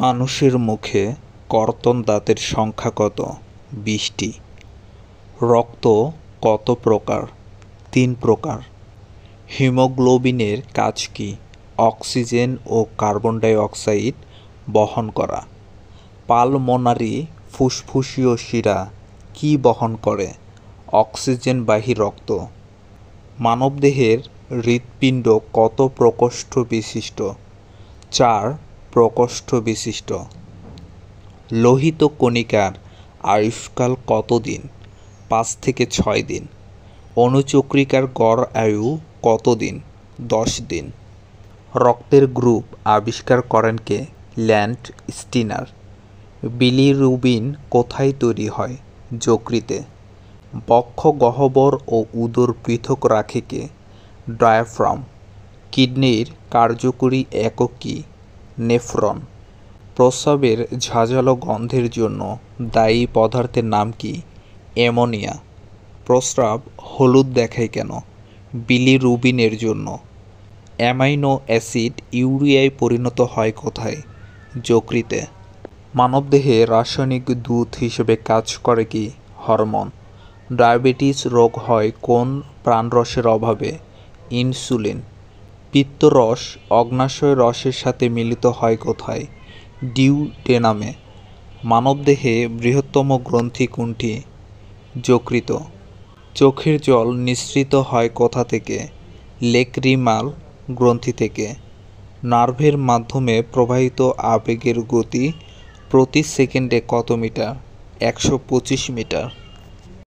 মানুষের মুখে কর্তন দাঁতের সংখ্যা কত? 20টি। রক্ত কত প্রকার? 3 প্রকার। হিমোগ্লোবিনের কাজ কি? অক্সিজেন ও কার্বন ডাই অক্সাইড বহন করা। পালমোনারি ফুসফুসীয় শিরা কি বহন করে? অক্সিজেনবাহী রক্ত। মানবদেহের হৃৎপিণ্ড কত প্রকোষ্ঠ বিশিষ্ট? 4 প্রকোষ্ঠ বিশিষ্ট। লোহিত কণিকার আয়ুষ্কাল কত দিন? 5 থেকে 6 দিন। অণুচক্রিকার গড় আয়ু কত দিন? 10 দিন। রক্তের গ্রুপ আবিষ্কার করেন কে? ল্যান্ড স্টিনার। বিলিরুবিন কোথায় তৈরি হয়? যকৃতে। বক্ষ গহ্বর ও উদর পৃথক রাখে কে? ডায়াফ্রাম। কিডনির কার্যকরী একক কী? নেফ্রন। প্রস্রাবের ঝাঁঝালো গন্ধের জন্য দায়ী পদার্থের নাম কি? অ্যামোনিয়া। প্রস্রাব হলুদ দেখায় কেন? বিলিরুবিনের জন্য। অ্যামাইনো অ্যাসিড ইউরিয়ায় পরিণত হয় কোথায়? যকৃতে। মানবদেহে রাসায়নিক দূত হিসেবে কাজ করে কি? হরমোন। ডায়াবেটিস রোগ হয় কোন প্রাণরসের অভাবে? ইনসুলিন। পিত্তরস অগ্ন্যাশয় রসের সাথে মিলিত হয় কোথায়? ডিউডেনামে। মানবদেহে বৃহত্তম গ্রন্থি কোনটি? যকৃত। চোখের জল নিঃসৃত হয় কোথা থেকে? লেক্রিমাল গ্রন্থি থেকে। নার্ভের মাধ্যমে প্রবাহিত আবেগের গতি প্রতি সেকেন্ডে কত মিটার? 125 মিটার।